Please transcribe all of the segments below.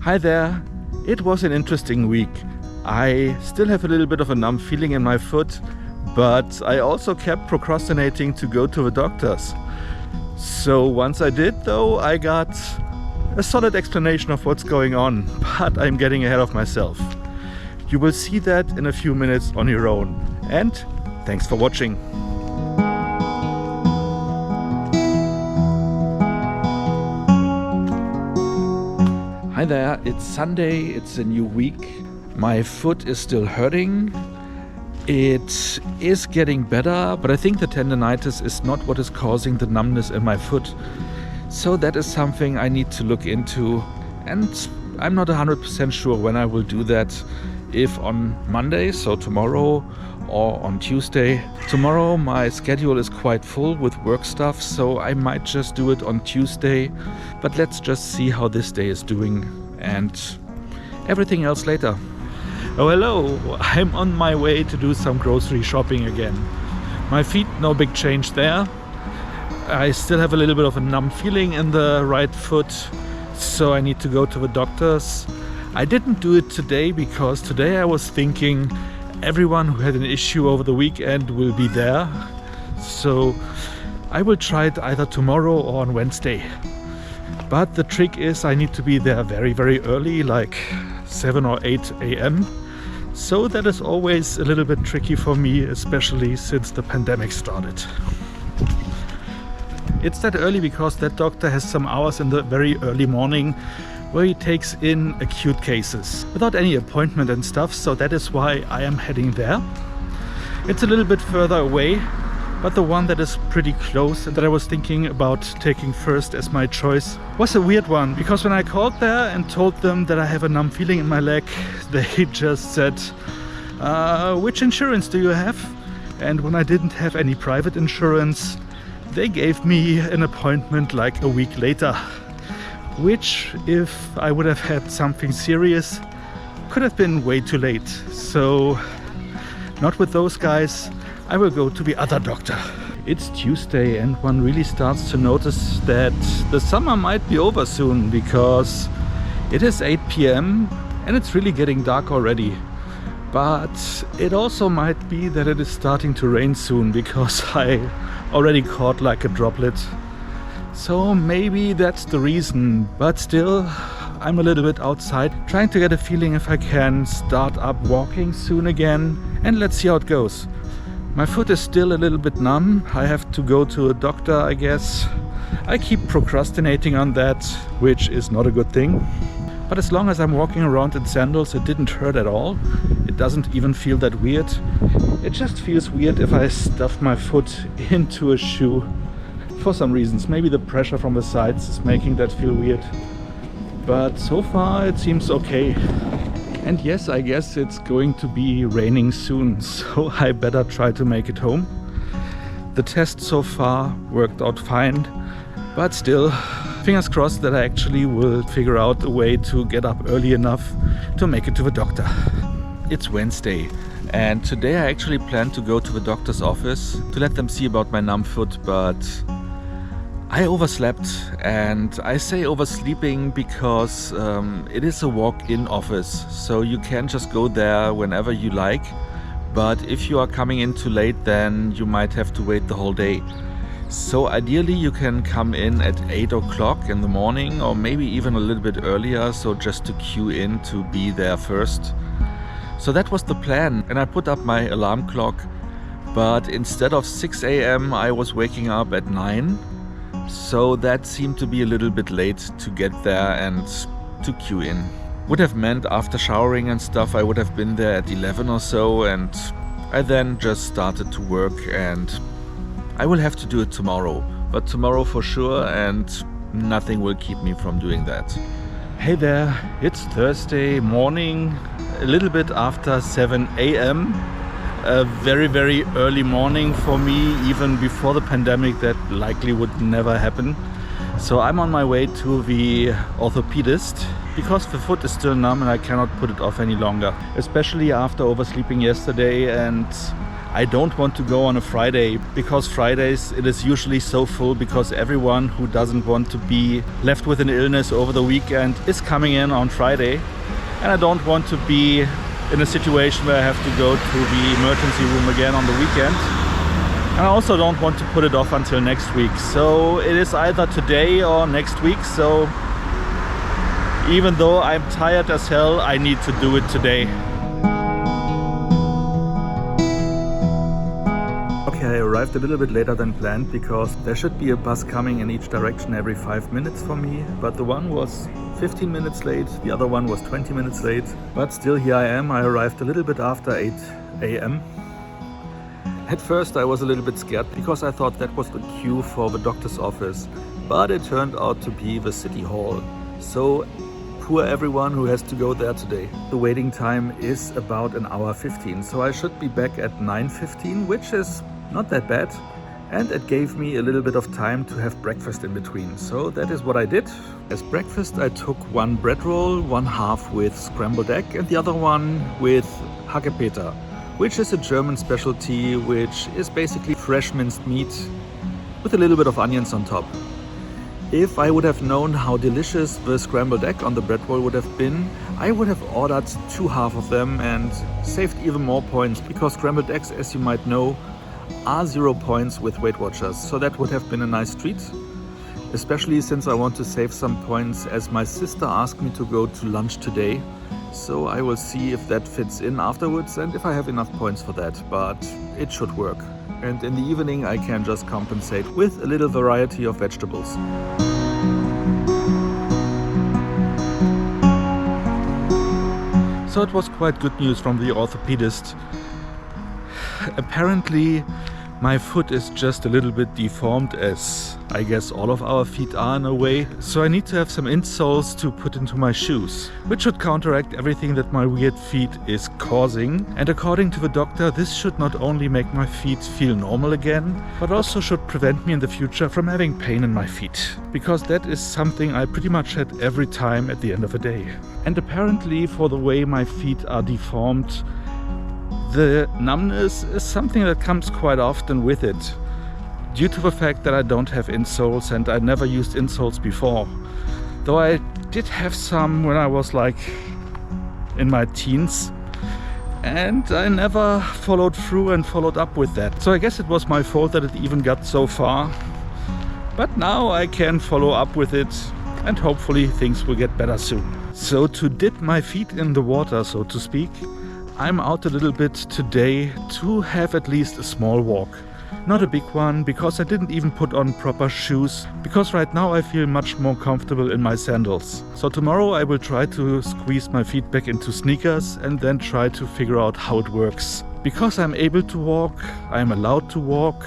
Hi there. It was an interesting week. I still have a little bit of a numb feeling in my foot, but I also kept procrastinating to go to the doctors. So once I did, though, I got a solid explanation of what's going on, but I'm getting ahead of myself. You will see that in a few minutes on your own. And thanks for watching. Hi there, it's Sunday, it's a new week. My foot is still hurting. It is getting better, but I think the tendonitis is not what is causing the numbness in my foot. So that is something I need to look into, and I'm not 100% sure when I will do that. If on Monday, so tomorrow, or on Tuesday. Tomorrow my schedule is quite full with work stuff, so I might just do it on Tuesday. But let's just see how this day is doing and everything else later. Oh hello, I'm on my way to do some grocery shopping again. My feet, no big change there. I still have a little bit of a numb feeling in the right foot, so I need to go to the doctor's. I didn't do it today because today I was thinking everyone who had an issue over the weekend will be there. So I will try it either tomorrow or on Wednesday. But the trick is I need to be there very, very early, like 7 or 8 a.m. So that is always a little bit tricky for me, especially since the pandemic started. It's that early because that doctor has some hours in the very early morning where he takes in acute cases without any appointment and stuff, so that is why I am heading there. It's a little bit further away, but the one that is pretty close and that I was thinking about taking first as my choice was a weird one, because when I called there and told them that I have a numb feeling in my leg, they just said, which insurance do you have? And when I didn't have any private insurance, they gave me an appointment like a week later. Which, if I would have had something serious, could have been way too late. So, not with those guys, I will go to the other doctor. It's Tuesday and one really starts to notice that the summer might be over soon, because it is 8 p.m. and it's really getting dark already. But it also might be that it is starting to rain soon, because I already caught like a droplet. So maybe that's the reason, but still I'm a little bit outside trying to get a feeling if I can start up walking soon again, and let's see how it goes. My foot is still a little bit numb. I have to go to a doctor, I guess. I keep procrastinating on that, which is not a good thing. But as long as I'm walking around in sandals, it didn't hurt at all. It doesn't even feel that weird. It just feels weird if I stuff my foot into a shoe. For some reasons, maybe the pressure from the sides is making that feel weird. But so far it seems okay. And yes, I guess it's going to be raining soon, so I better try to make it home. The test so far worked out fine, but still, fingers crossed that I actually will figure out a way to get up early enough to make it to the doctor. It's Wednesday, and today I actually plan to go to the doctor's office to let them see about my numb foot, but I overslept. And I say oversleeping because it is a walk-in office, so you can just go there whenever you like. But if you are coming in too late, then you might have to wait the whole day. So ideally you can come in at 8 o'clock in the morning, or maybe even a little bit earlier, so just to queue in to be there first. So that was the plan, and I put up my alarm clock, but instead of 6 a.m. I was waking up at 9. So that seemed to be a little bit late to get there and to queue in. Would have meant after showering and stuff I would have been there at 11 or so, and I then just started to work, and I will have to do it tomorrow. But tomorrow for sure, and nothing will keep me from doing that. Hey there, it's Thursday morning, a little bit after 7 a.m. A very, very early morning for me. Even before the pandemic, that likely would never happen. So I'm on my way to the orthopedist because the foot is still numb and I cannot put it off any longer, especially after oversleeping yesterday. And I don't want to go on a Friday because Fridays it is usually so full because everyone who doesn't want to be left with an illness over the weekend is coming in on Friday, and I don't want to be in a situation where I have to go to the emergency room again on the weekend. And I also don't want to put it off until next week. So it is either today or next week. So even though I'm tired as hell, I need to do it today. Okay, I arrived a little bit later than planned because there should be a bus coming in each direction every 5 minutes for me. But the one was 15 minutes late, the other one was 20 minutes late. But still here I am. I arrived a little bit after 8 a.m. At first I was a little bit scared because I thought that was the queue for the doctor's office, but it turned out to be the city hall. So poor everyone who has to go there today. The waiting time is about an hour 15, so I should be back at 9:15, which is not that bad. And it gave me a little bit of time to have breakfast in between. So that is what I did. As breakfast I took one bread roll, one half with scrambled egg and the other one with Hagepeter, which is a German specialty, which is basically fresh minced meat with a little bit of onions on top. If I would have known how delicious the scrambled egg on the bread roll would have been, I would have ordered 2 half of them and saved even more points, because scrambled eggs, as you might know, are 0 points with Weight Watchers. So that would have been a nice treat, especially since I want to save some points, as my sister asked me to go to lunch today. So I will see if that fits in afterwards and if I have enough points for that, but it should work. And in the evening I can just compensate with a little variety of vegetables. So it was quite good news from the orthopedist. Apparently my foot is just a little bit deformed, as I guess all of our feet are in a way. So I need to have some insoles to put into my shoes, which should counteract everything that my weird feet is causing. And according to the doctor, this should not only make my feet feel normal again, but also should prevent me in the future from having pain in my feet. Because that is something I pretty much had every time at the end of a day. And apparently for the way my feet are deformed, the numbness is something that comes quite often with it, due to the fact that I don't have insoles and I never used insoles before. Though I did have some when I was like in my teens, and I never followed through and followed up with that. So I guess it was my fault that it even got so far. But now I can follow up with it and hopefully things will get better soon. So to dip my feet in the water, so to speak, I'm out a little bit today to have at least a small walk. Not a big one, because I didn't even put on proper shoes, because right now I feel much more comfortable in my sandals. So tomorrow I will try to squeeze my feet back into sneakers and then try to figure out how it works. Because I'm able to walk, I'm allowed to walk.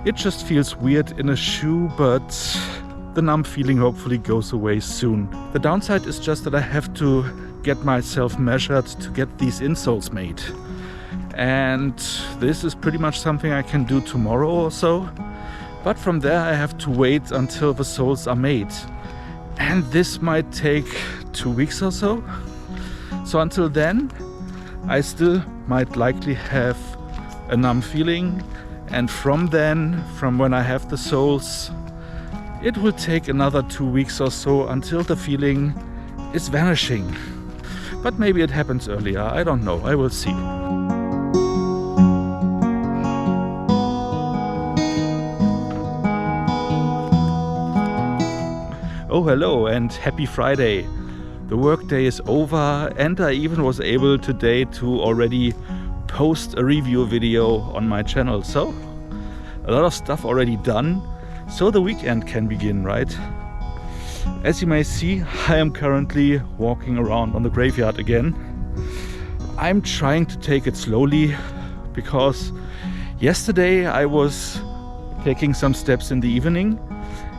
It just feels weird in a shoe, but the numb feeling hopefully goes away soon. The downside is just that I have to get myself measured to get these insoles made. And this is pretty much something I can do tomorrow or so. But from there I have to wait until the soles are made. And this might take 2 weeks or so. So until then, I still might likely have a numb feeling. And from then, from when I have the soles, it will take another 2 weeks or so until the feeling is vanishing. But maybe it happens earlier, I don't know, I will see. Oh hello and happy Friday. The workday is over and I even was able today to already post a review video on my channel. So a lot of stuff already done, so the weekend can begin, right? As you may see, I am currently walking around on the graveyard again. I'm trying to take it slowly because yesterday I was taking some steps in the evening,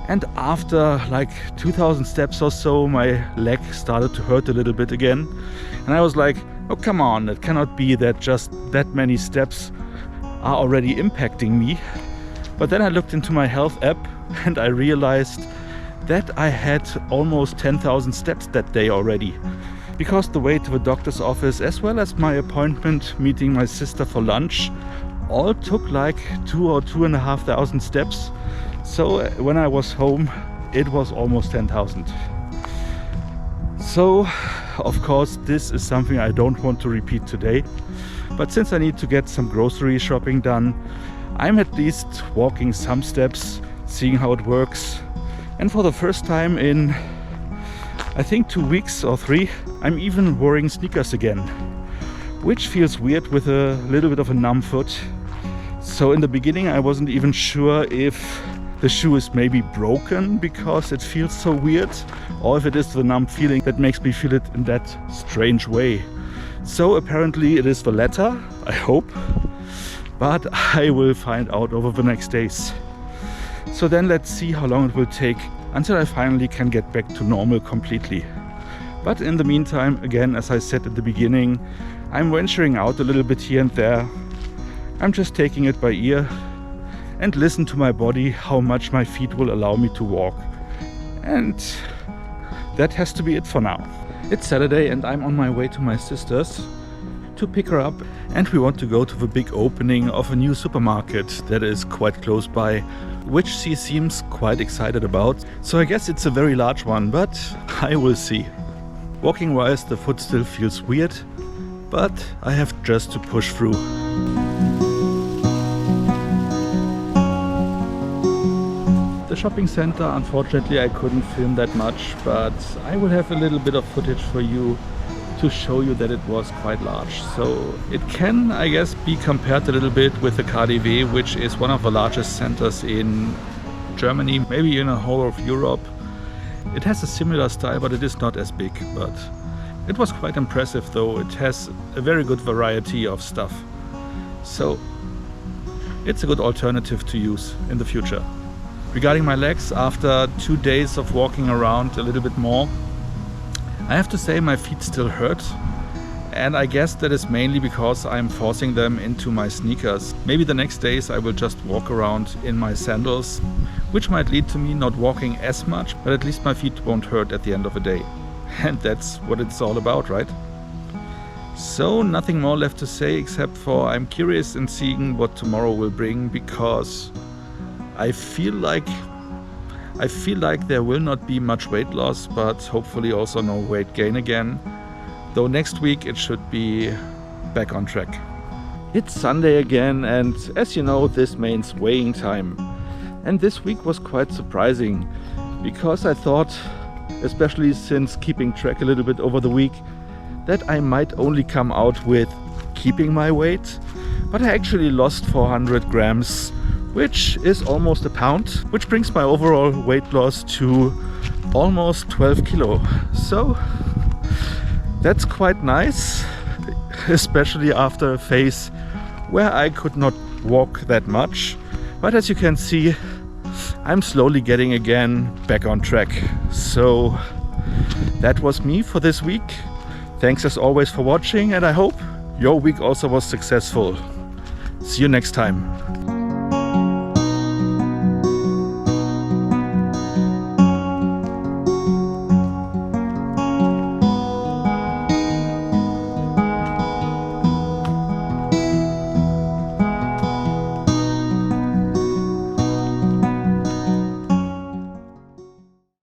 and after like 2000 steps or so my leg started to hurt a little bit again. And I was like, oh come on, it cannot be that just that many steps are already impacting me. But then I looked into my health app and I realized that I had almost 10,000 steps that day already. Because the way to the doctor's office as well as my appointment meeting my sister for lunch all took like 2,000 or 2,500 steps. So when I was home, it was almost 10,000. So of course this is something I don't want to repeat today. But since I need to get some grocery shopping done, I'm at least walking some steps, seeing how it works. And for the first time in I think 2 weeks or 3, I'm even wearing sneakers again, which feels weird with a little bit of a numb foot. So in the beginning I wasn't even sure if the shoe is maybe broken because it feels so weird, or if it is the numb feeling that makes me feel it in that strange way. So apparently it is the latter, I hope, but I will find out over the next days. So then let's see how long it will take until I finally can get back to normal completely. But in the meantime, again, as I said at the beginning, I'm venturing out a little bit here and there. I'm just taking it by ear and listen to my body, how much my feet will allow me to walk. And that has to be it for now. It's Saturday and I'm on my way to my sister's to pick her up, and we want to go to the big opening of a new supermarket that is quite close by, which she seems quite excited about. So I guess it's a very large one, but I will see. Walking wise, the foot still feels weird, but I have just to push through. The shopping center, unfortunately I couldn't film that much, but I will have a little bit of footage for you to show you that it was quite large. So it can, I guess, be compared a little bit with the KaDeWe, which is one of the largest centers in Germany, maybe in the whole of Europe. It has a similar style, but it is not as big. But it was quite impressive though. It has a very good variety of stuff. So it's a good alternative to use in the future. Regarding my legs, after 2 days of walking around a little bit more, I have to say my feet still hurt, and I guess that is mainly because I'm forcing them into my sneakers. Maybe the next days I will just walk around in my sandals, which might lead to me not walking as much, but at least my feet won't hurt at the end of the day. And that's what it's all about, right? So nothing more left to say except for I'm curious in seeing what tomorrow will bring, because I feel like there will not be much weight loss, but hopefully also no weight gain again. Though next week it should be back on track. It's Sunday again, and as you know, this means weighing time. And this week was quite surprising, because I thought, especially since keeping track a little bit over the week, that I might only come out with keeping my weight. But I actually lost 400 grams, which is almost a pound, which brings my overall weight loss to almost 12 kilo. So that's quite nice, especially after a phase where I could not walk that much. But as you can see, I'm slowly getting again back on track. So that was me for this week. Thanks as always for watching, and I hope your week also was successful. See you next time.